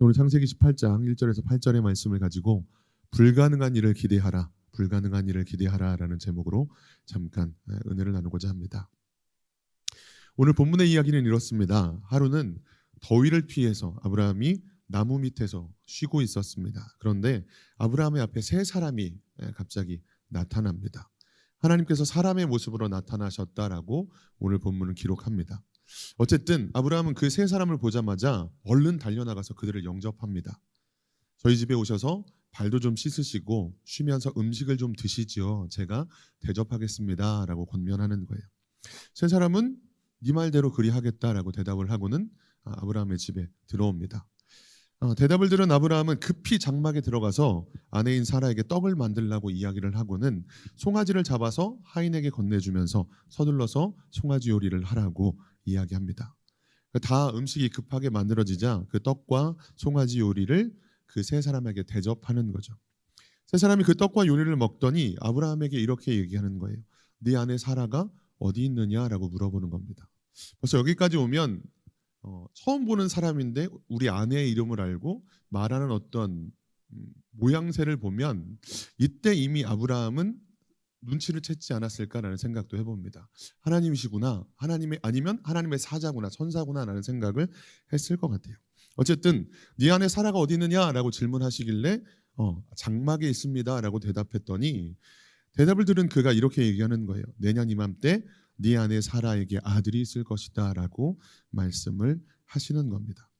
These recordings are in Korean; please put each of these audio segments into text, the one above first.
오늘 창세기 18장 1절에서 8절의 말씀을 가지고 불가능한 일을 기대하라, 불가능한 일을 기대하라라는 제목으로 잠깐 은혜를 나누고자 합니다. 오늘 본문의 이야기는 이렇습니다. 하루는 더위를 피해서 아브라함이 나무 밑에서 쉬고 있었습니다. 그런데 아브라함의 앞에 세 사람이 갑자기 나타납니다. 하나님께서 사람의 모습으로 나타나셨다라고 오늘 본문은 기록합니다. 어쨌든 아브라함은 그 세 사람을 보자마자 얼른 달려나가서 그들을 영접합니다. 저희 집에 오셔서 발도 좀 씻으시고 쉬면서 음식을 좀 드시지요. 제가 대접하겠습니다 라고 권면하는 거예요. 세 사람은 네 말대로 그리하겠다라고 대답을 하고는 아브라함의 집에 들어옵니다. 대답을 들은 아브라함은 급히 장막에 들어가서 아내인 사라에게 떡을 만들라고 이야기를 하고는 송아지를 잡아서 하인에게 건네주면서 서둘러서 송아지 요리를 하라고 이야기합니다. 다 음식이 급하게 만들어지자 그 떡과 송아지 요리를 그 세 사람에게 대접하는 거죠. 세 사람이 그 떡과 요리를 먹더니 아브라함에게 이렇게 얘기하는 거예요. 네 아내 사라가 어디 있느냐라고 물어보는 겁니다. 벌써 여기까지 오면 처음 보는 사람인데 우리 아내의 이름을 알고 말하는 어떤 모양새를 보면 이때 이미 아브라함은 눈치를 채지 않았을까라는 생각도 해봅니다. 하나님이시구나, 아니면 하나님의 사자구나, 천사구나라는 생각을 했을 것 같아요. 어쨌든 네 아내 사라가 어디 있느냐라고 질문하시길래 장막에 있습니다라고 대답했더니 대답을 들은 그가 이렇게 얘기하는 거예요. 내년 이맘때 네 아내 사라에게 아들이 있을 것이다라고 말씀을 하시는 겁니다.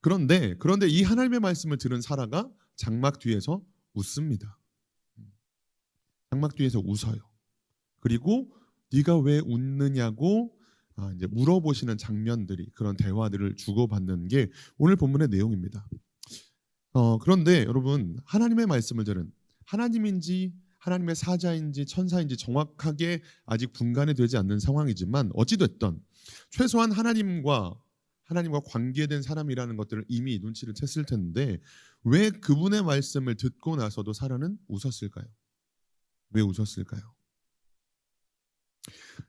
그런데 이 하나님의 말씀을 들은 사라가 장막 뒤에서 웃습니다. 장막 뒤에서 웃어요. 그리고 네가 왜 웃느냐고 이제 물어보시는 장면들이, 그런 대화들을 주고받는 게 오늘 본문의 내용입니다. 그런데 여러분, 하나님의 말씀을 들은 하나님인지 하나님의 사자인지 천사인지 정확하게 아직 분간이 되지 않는 상황이지만 어찌됐든 최소한 하나님과 관계된 사람이라는 것들을 이미 눈치를 챘을 텐데 왜 그분의 말씀을 듣고 나서도 사라는 웃었을까요? 왜 웃었을까요?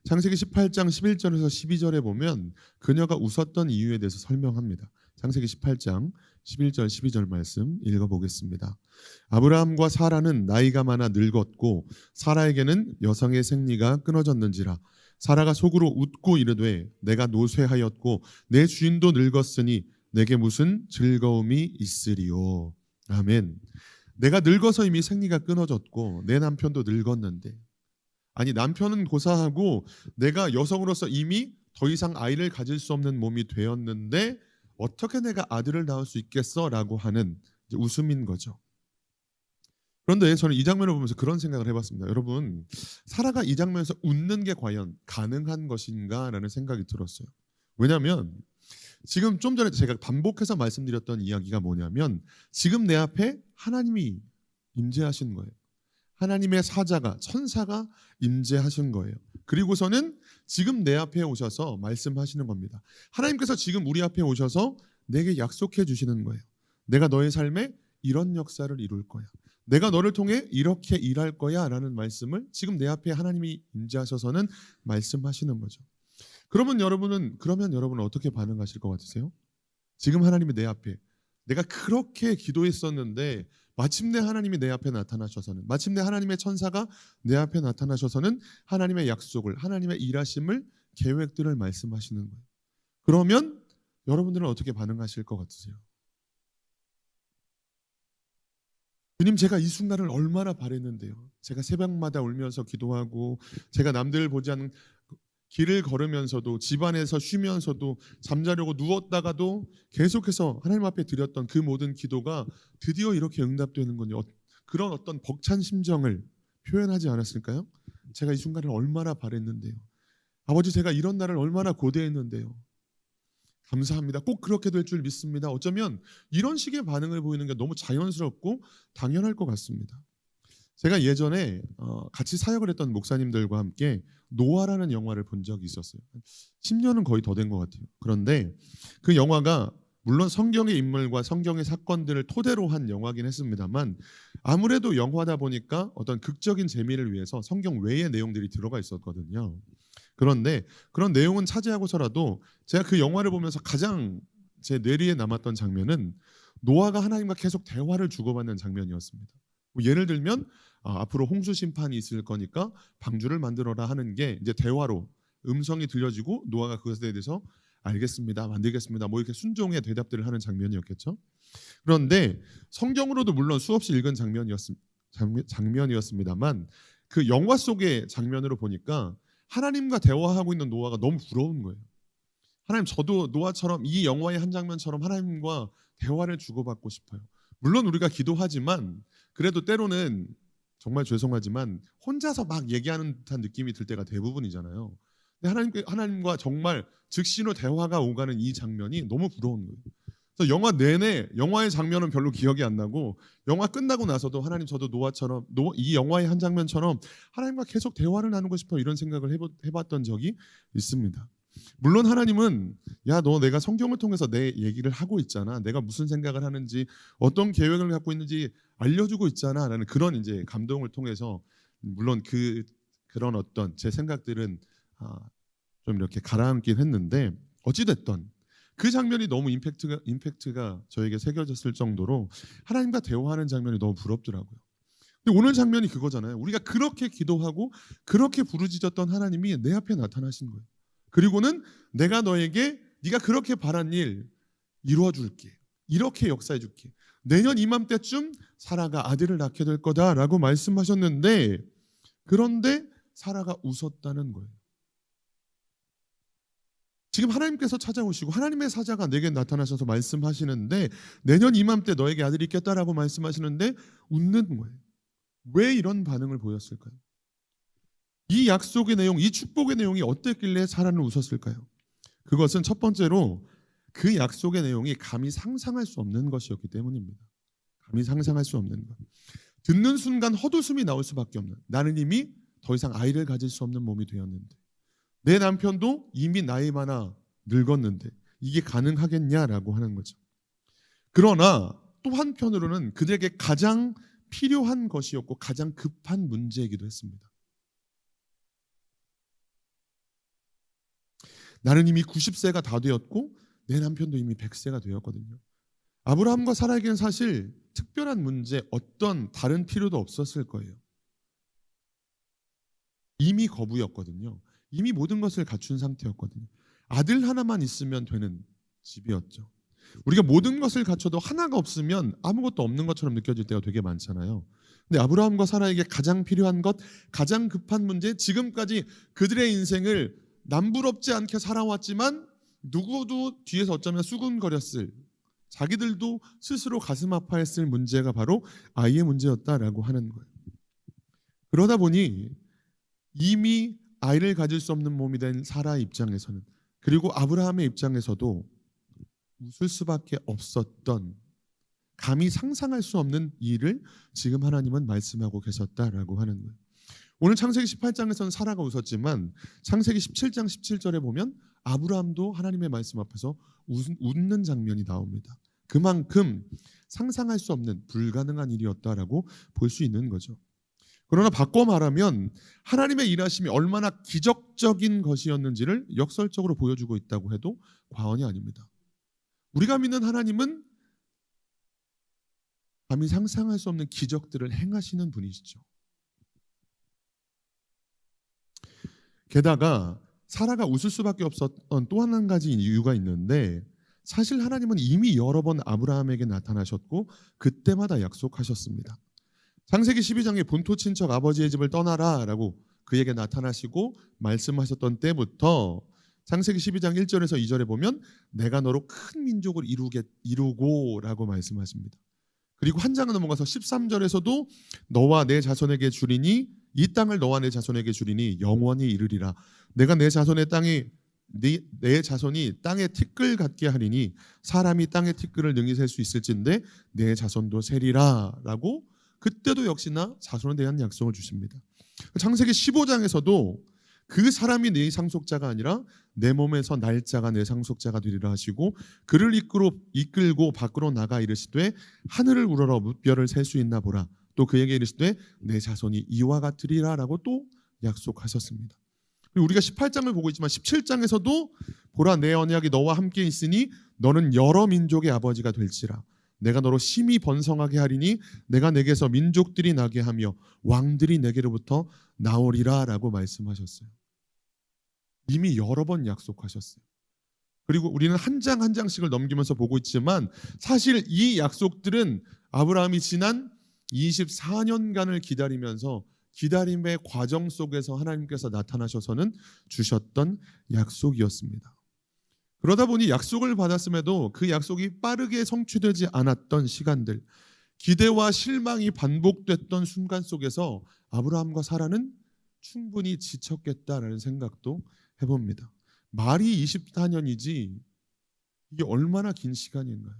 창세기 18장 11절에서 12절에 보면 그녀가 웃었던 이유에 대해서 설명합니다. 창세기 18장 11절 12절 말씀 읽어보겠습니다. 아브라함과 사라는 나이가 많아 늙었고 사라에게는 여성의 생리가 끊어졌는지라 사라가 속으로 웃고 이르되 내가 노쇠하였고 내 주인도 늙었으니 내게 무슨 즐거움이 있으리요. 아멘. 내가 늙어서 이미 생리가 끊어졌고 내 남편도 늙었는데, 아니 남편은 고사하고 내가 여성으로서 이미 더 이상 아이를 가질 수 없는 몸이 되었는데 어떻게 내가 아들을 낳을 수 있겠어? 라고 하는 웃음인 거죠. 그런데 저는 이 장면을 보면서 그런 생각을 해봤습니다. 여러분, 사라가 이 장면에서 웃는 게 과연 가능한 것인가 라는 생각이 들었어요. 왜냐하면 지금 좀 전에 제가 반복해서 말씀드렸던 이야기가 뭐냐면 지금 내 앞에 하나님이 임재하신 거예요. 하나님의 사자가, 천사가 임재하신 거예요. 그리고서는 지금 내 앞에 오셔서 말씀하시는 겁니다. 하나님께서 지금 우리 앞에 오셔서 내게 약속해 주시는 거예요. 내가 너의 삶에 이런 역사를 이룰 거야. 내가 너를 통해 이렇게 일할 거야 라는 말씀을 지금 내 앞에 하나님이 임재하셔서는 말씀하시는 거죠. 그러면 여러분은 어떻게 반응하실 것 같으세요? 지금 하나님이 내 앞에, 내가 그렇게 기도했었는데 마침내 하나님이 내 앞에 나타나셔서는, 마침내 하나님의 천사가 내 앞에 나타나셔서는 하나님의 약속을, 하나님의 일하심을, 계획들을 말씀하시는 거예요. 그러면 여러분들은 어떻게 반응하실 것 같으세요? 주님, 제가 이 순간을 얼마나 바랬는데요. 제가 새벽마다 울면서 기도하고 제가 남들 보지 않는 길을 걸으면서도 집안에서 쉬면서도 잠자려고 누웠다가도 계속해서 하나님 앞에 드렸던 그 모든 기도가 드디어 이렇게 응답되는군요. 그런 어떤 벅찬 심정을 표현하지 않았을까요? 제가 이 순간을 얼마나 바랬는데요. 아버지, 제가 이런 날을 얼마나 고대했는데요. 감사합니다. 꼭 그렇게 될 줄 믿습니다. 어쩌면 이런 식의 반응을 보이는 게 너무 자연스럽고 당연할 것 같습니다. 제가 예전에 같이 사역을 했던 목사님들과 함께 노아라는 영화를 본 적이 있었어요. 10년은 거의 더 된 것 같아요. 그런데 그 영화가 물론 성경의 인물과 성경의 사건들을 토대로 한 영화긴 했습니다만 아무래도 영화다 보니까 어떤 극적인 재미를 위해서 성경 외의 내용들이 들어가 있었거든요. 그런데 그런 내용은 차지하고서라도 제가 그 영화를 보면서 가장 제 뇌리에 남았던 장면은 노아가 하나님과 계속 대화를 주고받는 장면이었습니다. 뭐 예를 들면 앞으로 홍수 심판이 있을 거니까 방주를 만들어라 하는 게 이제 대화로 음성이 들려지고 노아가 그것에 대해서 알겠습니다, 만들겠습니다, 뭐 이렇게 순종의 대답들을 하는 장면이었겠죠. 그런데 성경으로도 물론 수없이 읽은 장면이었습니다만 그 영화 속의 장면으로 보니까 하나님과 대화하고 있는 노아가 너무 부러운 거예요. 하나님, 저도 노아처럼 이 영화의 한 장면처럼 하나님과 대화를 주고받고 싶어요. 물론 우리가 기도하지만 그래도 때로는 정말 죄송하지만 혼자서 막 얘기하는 듯한 느낌이 들 때가 대부분이잖아요. 근데 하나님과 정말 즉시로 대화가 오가는 이 장면이 너무 부러운 거예요. 그래서 영화 내내 영화의 장면은 별로 기억이 안 나고 영화 끝나고 나서도 하나님, 저도 노아처럼 이 영화의 한 장면처럼 하나님과 계속 대화를 나누고 싶어, 이런 생각을 해봤던 적이 있습니다. 물론 하나님은 야, 너 내가 성경을 통해서 내 얘기를 하고 있잖아, 내가 무슨 생각을 하는지 어떤 계획을 갖고 있는지 알려주고 있잖아 라는 그런 이제 감동을 통해서 물론 그런 어떤 제 생각들은 좀 이렇게 가라앉긴 했는데 어찌됐던 그 장면이 너무 임팩트가 저에게 새겨졌을 정도로 하나님과 대화하는 장면이 너무 부럽더라고요. 근데 오늘 장면이 그거잖아요. 우리가 그렇게 기도하고 그렇게 부르짖었던 하나님이 내 앞에 나타나신 거예요. 그리고는 내가 너에게 네가 그렇게 바란 일 이루어줄게, 이렇게 역사해줄게, 내년 이맘때쯤 사라가 아들을 낳게 될 거다라고 말씀하셨는데, 그런데 사라가 웃었다는 거예요. 지금 하나님께서 찾아오시고 하나님의 사자가 내게 나타나셔서 말씀하시는데 내년 이맘때 너에게 아들이 있겠다라고 말씀하시는데 웃는 거예요. 왜 이런 반응을 보였을까요? 이 약속의 내용, 이 축복의 내용이 어땠길래 사라는 웃었을까요? 그것은 첫 번째로 그 약속의 내용이 감히 상상할 수 없는 것이었기 때문입니다. 감히 상상할 수 없는 것. 듣는 순간 헛웃음이 나올 수밖에 없는, 나는 이미 더 이상 아이를 가질 수 없는 몸이 되었는데, 내 남편도 이미 나이 많아 늙었는데 이게 가능하겠냐라고 하는 거죠. 그러나 또 한편으로는 그들에게 가장 필요한 것이었고 가장 급한 문제이기도 했습니다. 나는 이미 90세가 다 되었고 내 남편도 이미 100세가 되었거든요. 아브라함과 사라에게는 사실 특별한 문제, 어떤 다른 필요도 없었을 거예요. 이미 거부였거든요. 이미 모든 것을 갖춘 상태였거든요. 아들 하나만 있으면 되는 집이었죠. 우리가 모든 것을 갖춰도 하나가 없으면 아무것도 없는 것처럼 느껴질 때가 되게 많잖아요. 근데 아브라함과 사라에게 가장 필요한 것, 가장 급한 문제, 지금까지 그들의 인생을 남부럽지 않게 살아왔지만 누구도 뒤에서 어쩌면 수군거렸을, 자기들도 스스로 가슴 아파했을 문제가 바로 아이의 문제였다라고 하는 거예요. 그러다 보니 이미 아이를 가질 수 없는 몸이 된 사라의 입장에서는, 그리고 아브라함의 입장에서도 웃을 수밖에 없었던, 감히 상상할 수 없는 일을 지금 하나님은 말씀하고 계셨다라고 하는 거예요. 오늘 창세기 18장에서는 사라가 웃었지만 창세기 17장 17절에 보면 아브라함도 하나님의 말씀 앞에서 웃는 장면이 나옵니다. 그만큼 상상할 수 없는 불가능한 일이었다라고 볼 수 있는 거죠. 그러나 바꿔 말하면 하나님의 일하심이 얼마나 기적적인 것이었는지를 역설적으로 보여주고 있다고 해도 과언이 아닙니다. 우리가 믿는 하나님은 감히 상상할 수 없는 기적들을 행하시는 분이시죠. 게다가 사라가 웃을 수밖에 없었던 또 한 가지 이유가 있는데, 사실 하나님은 이미 여러 번 아브라함에게 나타나셨고 그때마다 약속하셨습니다. 창세기 12장에 본토 친척 아버지의 집을 떠나라라고 그에게 나타나시고 말씀하셨던 때부터 창세기 12장 1절에서 2절에 보면 내가 너로 큰 민족을 이루고라고 말씀하십니다. 그리고 한 장을 넘어가서 13절에서도 너와 내 자손에게 주리니, 이 땅을 너와 내 자손에게 주리니 영원히 이르리라. 내가 내 자손의 내 자손이 땅의 티끌 같게 하리니 사람이 땅의 티끌을 능히 셀 수 있을진데 내 자손도 세리라 라고 그때도 역시나 자손에 대한 약속을 주십니다. 창세기 15장에서도 그 사람이 내 상속자가 아니라 내 몸에서 날짜가 내 상속자가 되리라 하시고 그를 이끌고 밖으로 나가 이르시되 하늘을 우러러 무별을 셀 수 있나 보라. 또 그에게 이르시되 내 자손이 이와 같으리라 라고 또 약속하셨습니다. 그리고 우리가 18장을 보고 있지만 17장에서도 보라 내 언약이 너와 함께 있으니 너는 여러 민족의 아버지가 될지라. 내가 너로 심히 번성하게 하리니 내가 내게서 민족들이 나게 하며 왕들이 내게로부터 나오리라 라고 말씀하셨어요. 이미 여러 번 약속하셨어요. 그리고 우리는 한 장 한 장씩을 넘기면서 보고 있지만 사실 이 약속들은 아브라함이 지난 24년간을 기다리면서 기다림의 과정 속에서 하나님께서 나타나셔서는 주셨던 약속이었습니다. 그러다 보니 약속을 받았음에도 그 약속이 빠르게 성취되지 않았던 시간들, 기대와 실망이 반복됐던 순간 속에서 아브라함과 사라는 충분히 지쳤겠다라는 생각도 해봅니다. 말이 24년이지 이게 얼마나 긴 시간인가요?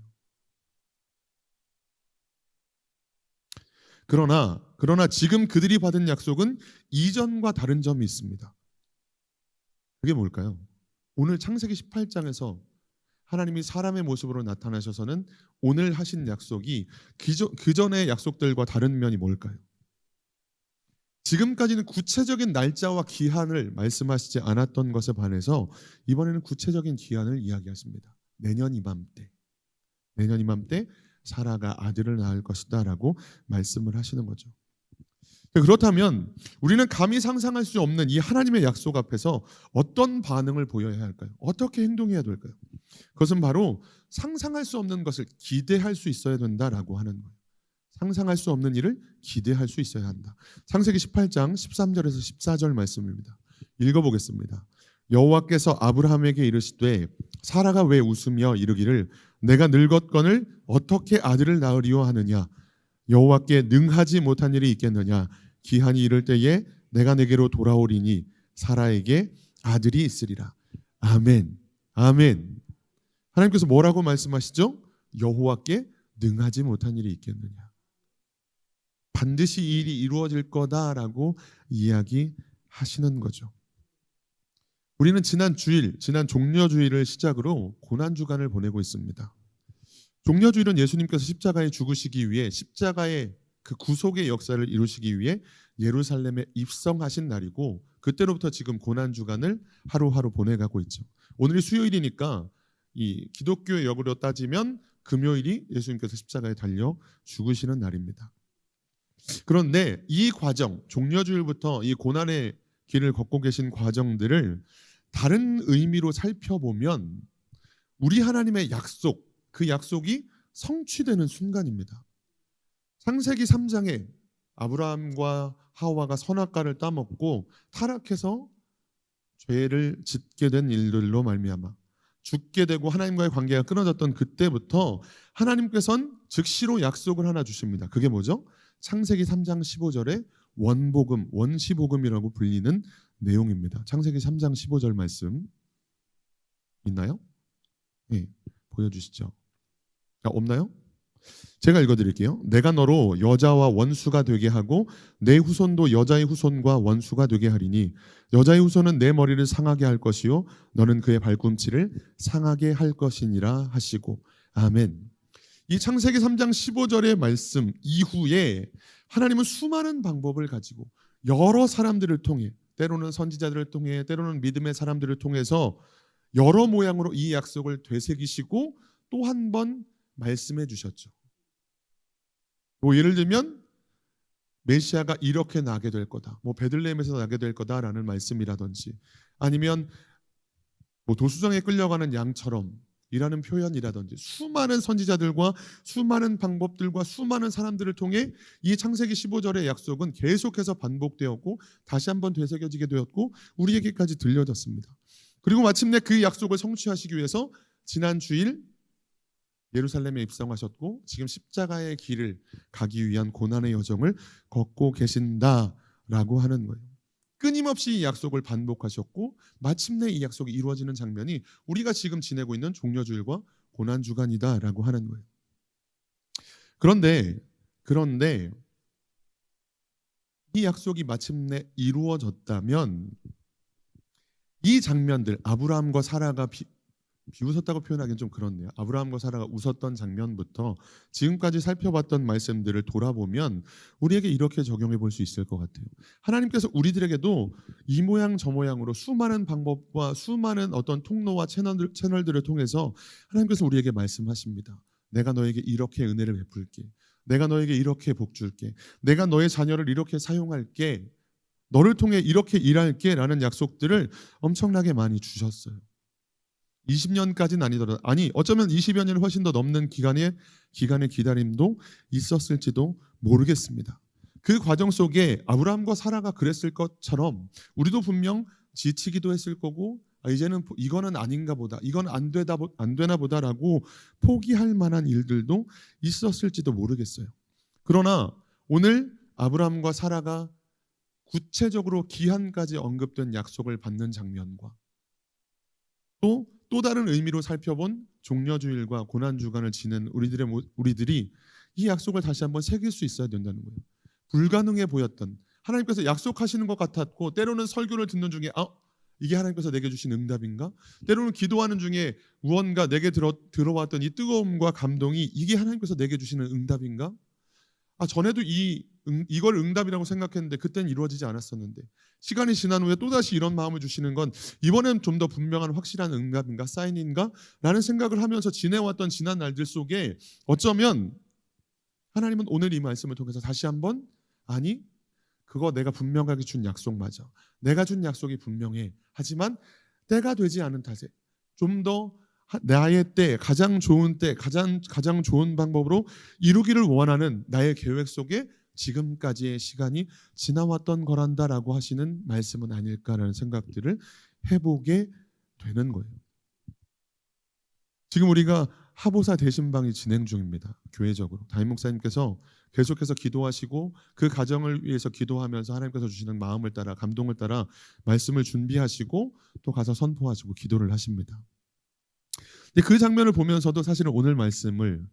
그러나 지금 그들이 받은 약속은 이전과 다른 점이 있습니다. 그게 뭘까요? 오늘 창세기 18장에서 하나님이 사람의 모습으로 나타나셔서는 오늘 하신 약속이 그 전의 약속들과 다른 면이 뭘까요? 지금까지는 구체적인 날짜와 기한을 말씀하시지 않았던 것에 반해서 이번에는 구체적인 기한을 이야기하십니다. 내년 이맘때 사라가 아들을 낳을 것이다 라고 말씀을 하시는 거죠. 그렇다면 우리는 감히 상상할 수 없는 이 하나님의 약속 앞에서 어떤 반응을 보여야 할까요? 어떻게 행동해야 될까요? 그것은 바로 상상할 수 없는 것을 기대할 수 있어야 된다라고 하는 거예요. 상상할 수 없는 일을 기대할 수 있어야 한다. 창세기 18장 13절에서 14절 말씀입니다. 읽어보겠습니다. 여호와께서 아브라함에게 이르시되 사라가 왜 웃으며 이르기를 내가 늙었거늘 어떻게 아들을 낳으리요 하느냐 여호와께 능하지 못한 일이 있겠느냐 기한이 이를 때에 내가 내게로 돌아오리니 사라에게 아들이 있으리라. 아멘. 아멘. 하나님께서 뭐라고 말씀하시죠? 여호와께 능하지 못한 일이 있겠느냐. 반드시 이 일이 이루어질 거다라고 이야기하시는 거죠. 우리는 지난 종려주일을 시작으로 고난주간을 보내고 있습니다. 종려주일은 예수님께서 십자가에 죽으시기 위해 십자가의 그 구속의 역사를 이루시기 위해 예루살렘에 입성하신 날이고 그때로부터 지금 고난주간을 하루하루 보내가고 있죠. 오늘이 수요일이니까 이 기독교의 역으로 따지면 금요일이 예수님께서 십자가에 달려 죽으시는 날입니다. 그런데 이 과정, 종려주일부터 이 고난의 길을 걷고 계신 과정들을 다른 의미로 살펴보면 우리 하나님의 약속, 그 약속이 성취되는 순간입니다. 창세기 3장에 아브라함과 하와가 선악과를 따먹고 타락해서 죄를 짓게 된 일들로 말미암아 죽게 되고 하나님과의 관계가 끊어졌던 그때부터 하나님께서는 즉시로 약속을 하나 주십니다. 그게 뭐죠? 창세기 3장 15절에 원복음, 원시복음이라고 불리는 내용입니다. 창세기 3장 15절 말씀 있나요? 네, 보여주시죠. 없나요? 제가 읽어드릴게요. 내가 너로 여자와 원수가 되게 하고 내 후손도 여자의 후손과 원수가 되게 하리니 여자의 후손은 내 머리를 상하게 할 것이요 너는 그의 발꿈치를 상하게 할 것이니라 하시고 아멘. 이 창세기 3장 15절의 말씀 이후에 하나님은 수많은 방법을 가지고 여러 사람들을 통해 때로는 선지자들을 통해 때로는 믿음의 사람들을 통해서 여러 모양으로 이 약속을 되새기시고 또 한 번 말씀해 주셨죠. 뭐 예를 들면 메시아가 이렇게 나게 될 거다. 뭐 베들레헴에서 나게 될 거다라는 말씀이라든지 아니면 뭐 도수정에 끌려가는 양처럼 이라는 표현이라든지 수많은 선지자들과 수많은 방법들과 수많은 사람들을 통해 이 창세기 15절의 약속은 계속해서 반복되었고 다시 한번 되새겨지게 되었고 우리에게까지 들려졌습니다. 그리고 마침내 그 약속을 성취하시기 위해서 지난 주일 예루살렘에 입성하셨고 지금 십자가의 길을 가기 위한 고난의 여정을 걷고 계신다라고 하는 거예요. 끊임없이 이 약속을 반복하셨고 마침내 이 약속이 이루어지는 장면이 우리가 지금 지내고 있는 종려주일과 고난주간이다라고 하는 거예요. 그런데 이 약속이 마침내 이루어졌다면 이 장면들 아브라함과 사라가 비웃었다고 표현하기는 좀 그렇네요. 아브라함과 사라가 웃었던 장면부터 지금까지 살펴봤던 말씀들을 돌아보면 우리에게 이렇게 적용해 볼 수 있을 것 같아요. 하나님께서 우리들에게도 이 모양 저 모양으로 수많은 방법과 수많은 어떤 통로와 채널들을 통해서 하나님께서 우리에게 말씀하십니다. 내가 너에게 이렇게 은혜를 베풀게. 내가 너에게 이렇게 복 줄게. 내가 너의 자녀를 이렇게 사용할게. 너를 통해 이렇게 일할게 라는 약속들을 엄청나게 많이 주셨어요. 20년까지는 아니더라도 어쩌면 20여 년이 훨씬 더 넘는 기간의 기다림도 있었을지도 모르겠습니다. 그 과정 속에 아브라함과 사라가 그랬을 것처럼 우리도 분명 지치기도 했을 거고 이제는 이거는 아닌가 보다, 이건 안 되나 보다라고 포기할 만한 일들도 있었을지도 모르겠어요. 그러나 오늘 아브라함과 사라가 구체적으로 기한까지 언급된 약속을 받는 장면과 또 다른 의미로 살펴본 종려주일과 고난주간을 지낸 우리들이 이 약속을 다시 한번 새길 수 있어야 된다는 거예요. 불가능해 보였던, 하나님께서 약속하시는 것 같았고 때로는 설교를 듣는 중에 이게 하나님께서 내게 주신 응답인가? 때로는 기도하는 중에 무언가 내게 들어왔던 이 뜨거움과 감동이 이게 하나님께서 내게 주시는 응답인가? 전에도 이걸 응답이라고 생각했는데 그때는 이루어지지 않았었는데 시간이 지난 후에 또다시 이런 마음을 주시는 건 이번엔 좀 더 분명한 확실한 응답인가? 사인인가? 라는 생각을 하면서 지내왔던 지난 날들 속에 어쩌면 하나님은 오늘 이 말씀을 통해서 다시 한번 그거 내가 분명하게 준 약속 맞아. 내가 준 약속이 분명해. 하지만 때가 되지 않은 탓에 좀 더 나의 때, 가장 좋은 때, 가장 좋은 방법으로 이루기를 원하는 나의 계획 속에 지금까지의 시간이 지나왔던 거란다라고 하시는 말씀은 아닐까라는 생각들을 해보게 되는 거예요. 지금 우리가 하보사 대신방이 진행 중입니다. 교회적으로 담임 목사님께서 계속해서 기도하시고 그 가정을 위해서 기도하면서 하나님께서 주시는 마음을 따라 감동을 따라 말씀을 준비하시고 또 가서 선포하시고 기도를 하십니다. 근데 그 장면을 보면서도 사실은 오늘 말씀을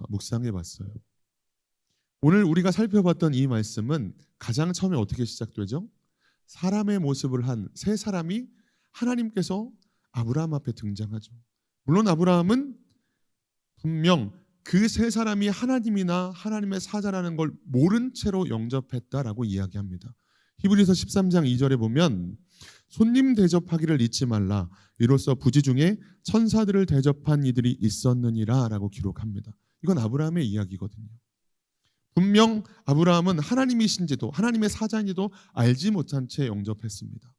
묵상해 봤어요. 오늘 우리가 살펴봤던 이 말씀은 가장 처음에 어떻게 시작되죠? 사람의 모습을 한 세 사람이 하나님께서 아브라함 앞에 등장하죠. 물론 아브라함은 분명 그 세 사람이 하나님이나 하나님의 사자라는 걸 모른 채로 영접했다라고 이야기합니다. 히브리서 13장 2절에 보면 손님 대접하기를 잊지 말라. 이로써 부지 중에 천사들을 대접한 이들이 있었느니라 라고 기록합니다. 이건 아브라함의 이야기거든요. 분명 아브라함은 하나님이신지도 하나님의 사자인지도 알지 못한 채 영접했습니다.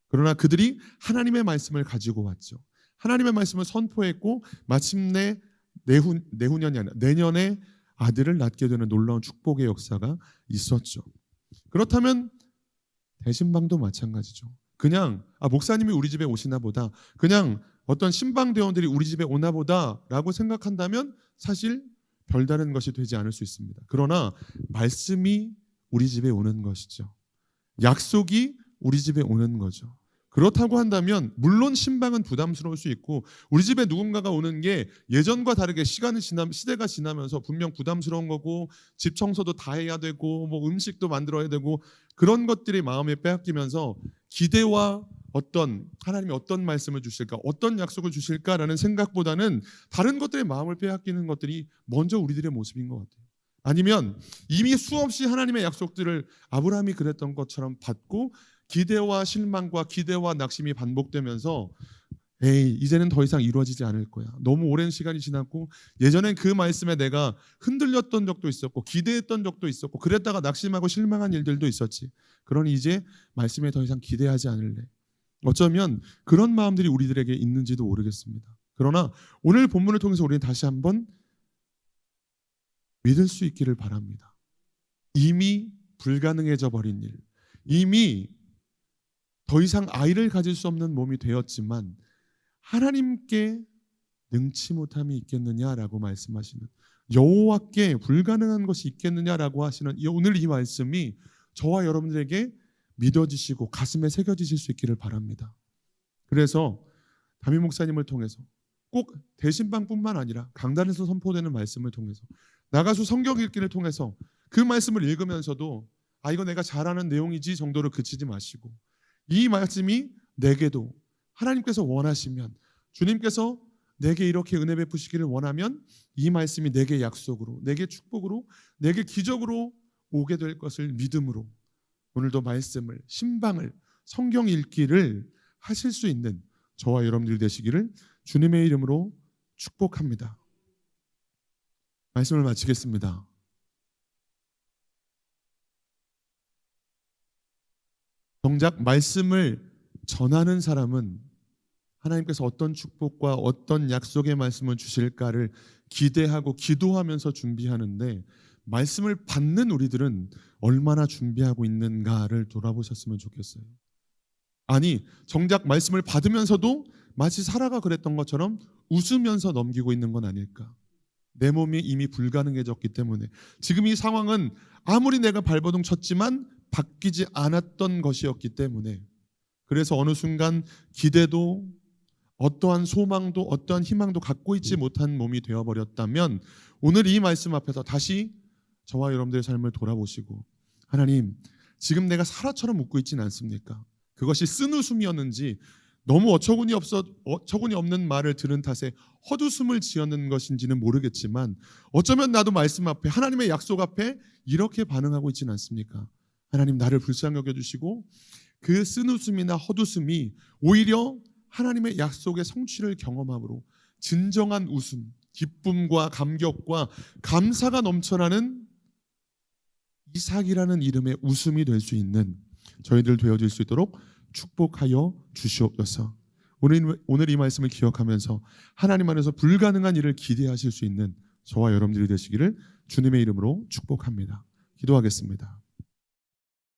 그러나 그들이 하나님의 말씀을 가지고 왔죠. 하나님의 말씀을 선포했고 마침내 내후년이 아니라 내년에 아들을 낳게 되는 놀라운 축복의 역사가 있었죠. 그렇다면 대신방도 마찬가지죠. 그냥 목사님이 우리 집에 오시나 보다, 그냥 어떤 신방대원들이 우리 집에 오나 보다라고 생각한다면 사실 별다른 것이 되지 않을 수 있습니다. 그러나 말씀이 우리 집에 오는 것이죠. 약속이 우리 집에 오는 거죠. 그렇다고 한다면 물론 신방은 부담스러울 수 있고 우리 집에 누군가가 오는 게 예전과 다르게 시대가 지나면서 분명 부담스러운 거고 집 청소도 다 해야 되고 뭐 음식도 만들어야 되고 그런 것들이 마음에 빼앗기면서 기대와 하나님이 어떤 말씀을 주실까, 어떤 약속을 주실까라는 생각보다는 다른 것들에 마음을 빼앗기는 것들이 먼저 우리들의 모습인 것 같아요. 아니면 이미 수없이 하나님의 약속들을 아브라함이 그랬던 것처럼 받고 기대와 실망과 기대와 낙심이 반복되면서 이제는 더 이상 이루어지지 않을 거야. 너무 오랜 시간이 지났고 예전엔 그 말씀에 내가 흔들렸던 적도 있었고 기대했던 적도 있었고 그랬다가 낙심하고 실망한 일들도 있었지. 그러니 이제 말씀에 더 이상 기대하지 않을래. 어쩌면 그런 마음들이 우리들에게 있는지도 모르겠습니다. 그러나 오늘 본문을 통해서 우리는 다시 한번 믿을 수 있기를 바랍니다. 이미 불가능해져 버린 일, 이미 더 이상 아이를 가질 수 없는 몸이 되었지만 하나님께 능치 못함이 있겠느냐라고 말씀하시는, 여호와께 불가능한 것이 있겠느냐라고 하시는 오늘 이 말씀이 저와 여러분들에게 믿어지시고 가슴에 새겨지실 수 있기를 바랍니다. 그래서 담임 목사님을 통해서 꼭 대신방뿐만 아니라 강단에서 선포되는 말씀을 통해서 나가서 성경 읽기를 통해서 그 말씀을 읽으면서도 이거 내가 잘 아는 내용이지 정도로 그치지 마시고 이 말씀이 내게도 하나님께서 원하시면, 주님께서 내게 이렇게 은혜 베푸시기를 원하면 이 말씀이 내게 약속으로, 내게 축복으로, 내게 기적으로 오게 될 것을 믿음으로 오늘도 말씀을, 신방을, 성경 읽기를 하실 수 있는 저와 여러분들 되시기를 주님의 이름으로 축복합니다. 말씀을 마치겠습니다. 정작 말씀을 전하는 사람은 하나님께서 어떤 축복과 어떤 약속의 말씀을 주실까를 기대하고 기도하면서 준비하는데, 말씀을 받는 우리들은 얼마나 준비하고 있는가를 돌아보셨으면 좋겠어요. 아니, 정작 말씀을 받으면서도 마치 사라가 그랬던 것처럼 웃으면서 넘기고 있는 건 아닐까? 내 몸이 이미 불가능해졌기 때문에, 지금 이 상황은 아무리 내가 발버둥 쳤지만 바뀌지 않았던 것이었기 때문에, 그래서 어느 순간 기대도 어떠한 소망도 어떠한 희망도 갖고 있지 못한 몸이 되어버렸다면, 오늘 이 말씀 앞에서 다시 저와 여러분들의 삶을 돌아보시고, 하나님, 지금 내가 사라처럼 웃고 있지는 않습니까? 그것이 쓴웃음이었는지, 너무 어처구니 없는 말을 들은 탓에 헛웃음을 지었는 것인지는 모르겠지만, 어쩌면 나도 말씀 앞에, 하나님의 약속 앞에 이렇게 반응하고 있지는 않습니까? 하나님, 나를 불쌍히 여겨주시고 그 쓴웃음이나 헛웃음이 오히려 하나님의 약속의 성취를 경험함으로 진정한 웃음, 기쁨과 감격과 감사가 넘쳐나는 이삭이라는 이름의 웃음이 될 수 있는 저희들 되어질 수 있도록 축복하여 주시옵소서. 오늘 이 말씀을 기억하면서 하나님 안에서 불가능한 일을 기대하실 수 있는 저와 여러분들이 되시기를 주님의 이름으로 축복합니다. 기도하겠습니다.